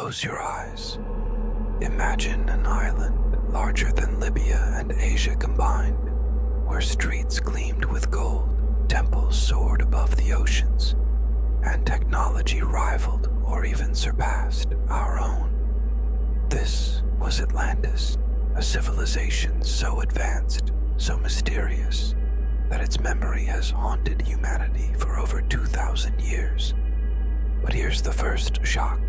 Close your eyes. Imagine an island larger than Libya and Asia combined, where streets gleamed with gold, temples soared above the oceans, and technology rivaled or even surpassed our own. This was Atlantis, a civilization so advanced, so mysterious, that its memory has haunted humanity for over 2,000 years. But here's the first shock.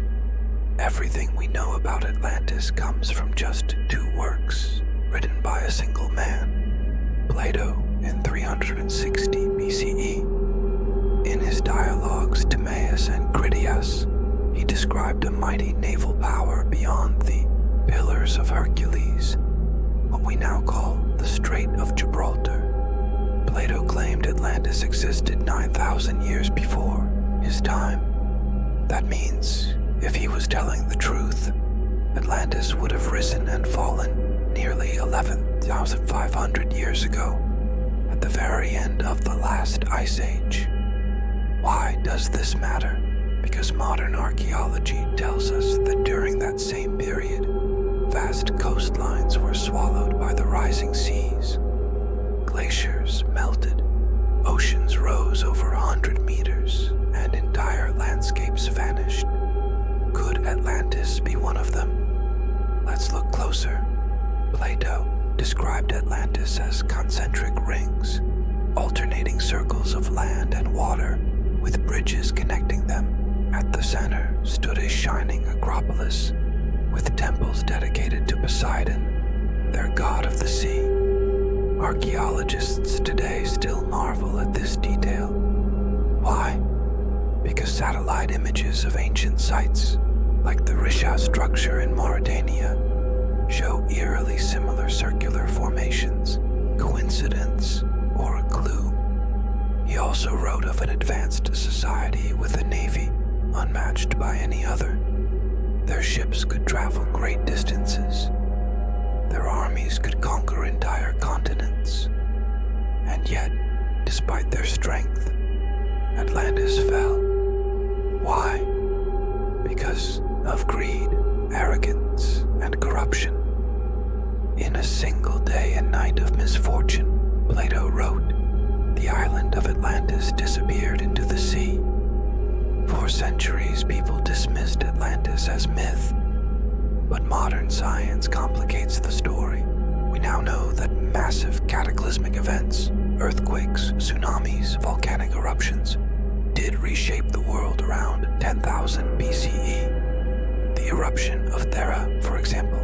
Everything we know about Atlantis comes from just two works, written by a single man, Plato, in 360 BCE. In his dialogues Timaeus and Critias, he described a mighty naval power beyond the Pillars of Hercules, what we now call the Strait of Gibraltar. Plato claimed Atlantis existed 9,000 years before his time. That means, if he was telling the truth, Atlantis would have risen and fallen nearly 11,500 years ago, at the very end of the last ice age. Why does this matter? Because modern archaeology tells us that during that same period, vast coastlines were swallowed by the rising seas. Glaciers melted, oceans rose over 100 meters, and entire landscapes vanished. Could Atlantis be one of them? Let's look closer. Plato described Atlantis as concentric rings, alternating circles of land and water, with bridges connecting them. At the center stood a shining acropolis, with temples dedicated to Poseidon, their god of the sea. Archaeologists today still marvel at this detail. Why? Because satellite images of ancient sites, like the Risha structure in Mauritania, show eerily similar circular formations. Coincidence or a clue? He also wrote of an advanced society with a navy unmatched by any other. Their ships could travel great distances. Their armies could conquer entire continents. And yet, despite their strength, Atlantis fell. Why? Because of greed, arrogance, and corruption. In a single day and night of misfortune, Plato wrote, the island of Atlantis disappeared into the sea. For centuries, people dismissed Atlantis as myth, but modern science complicates the story. We now know that massive cataclysmic events, earthquakes, tsunamis, volcanic eruptions, did reshape the world around 10,000 BCE. The eruption of Thera, for example,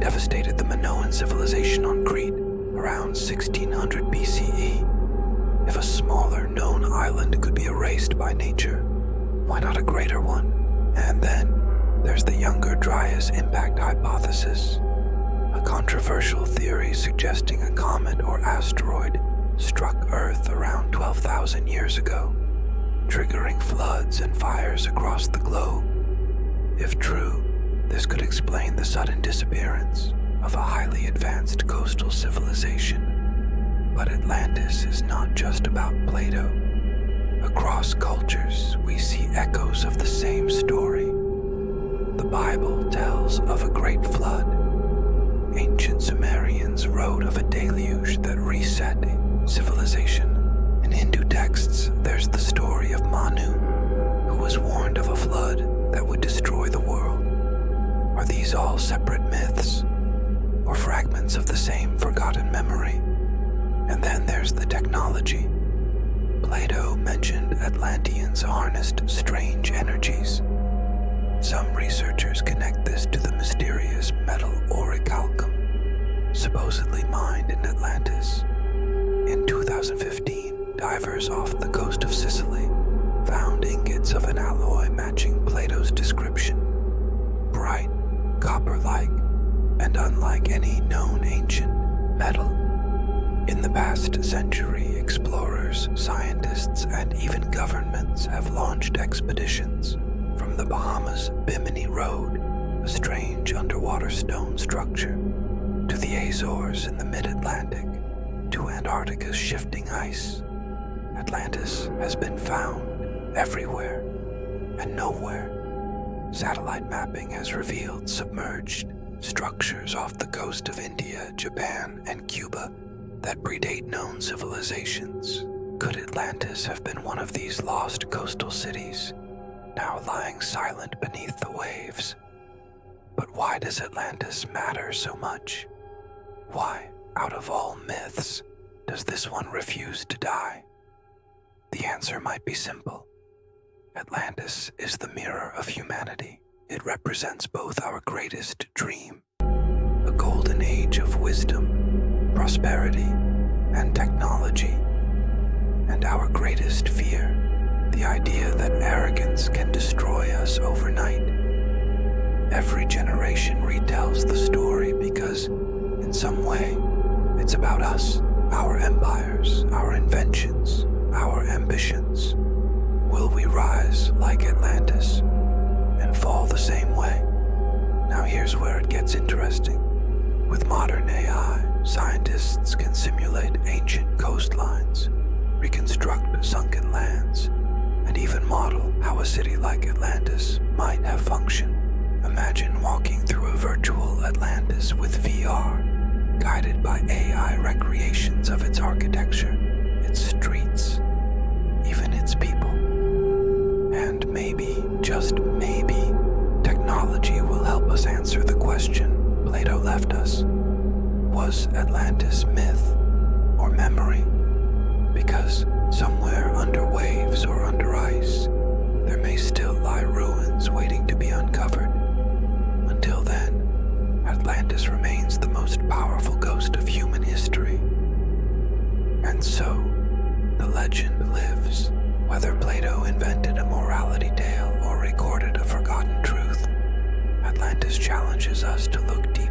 devastated the Minoan civilization on Crete around 1600 BCE. If a smaller known island could be erased by nature, why not a greater one? And then there's the Younger Dryas impact hypothesis, a controversial theory suggesting a comet or asteroid struck Earth around 12,000 years ago, triggering floods and fires across the globe. If true, this could explain the sudden disappearance of a highly advanced coastal civilization. But Atlantis is not just about Plato. Across cultures, we see echoes of the same story. The Bible tells of a great flood. Ancient Sumerians wrote of a deluge that reset civilization. In Hindu texts, there's the story of Manu, who was warned of a flood that would destroy the world. Are these all separate myths, or fragments of the same forgotten memory? And then there's the technology. Plato mentioned Atlanteans harnessed strange energies. Some researchers connect this to the mysterious metal orichalcum, supposedly mined in Atlantis. In 2015, divers off the coast of Sicily found ingots of an alloy matching Plato's description. Bright, copper-like, and unlike any known ancient metal. In the past century, explorers, scientists, and even governments have launched expeditions from the Bahamas' Bimini Road, a strange underwater stone structure, to the Azores in the mid-Atlantic, to Antarctica's shifting ice. Atlantis has been found everywhere and nowhere. Satellite mapping has revealed submerged structures off the coast of India, Japan, and Cuba that predate known civilizations. Could Atlantis have been one of these lost coastal cities, now lying silent beneath the waves? But why does Atlantis matter so much? Why, out of all myths, does this one refuse to die? The answer might be simple. Atlantis is the mirror of humanity. It represents both our greatest dream, a golden age of wisdom, prosperity, and technology, and our greatest fear, the idea that arrogance can destroy us overnight. Every generation retells the story because, in some way, it's about us, our empires, our inventions, our ambitions. Will we rise like Atlantis and fall the same way? Now here's where it gets interesting. With modern AI, scientists can simulate ancient coastlines, reconstruct sunken lands, and even model how a city like Atlantis might have functioned. Imagine walking through a virtual Atlantis with VR, guided by AI recreations of its architecture, its streets, even its people. And maybe, just maybe, technology will help us answer the question Plato left us. Was Atlantis myth or memory? Because somewhere under waves or under ice, there may still lie ruins waiting to be uncovered. Until then, Atlantis remains the most powerful ghost of human history. And so, the legend lives. Whether Plato invented a morality tale or recorded a forgotten truth, Atlantis challenges us to look deeper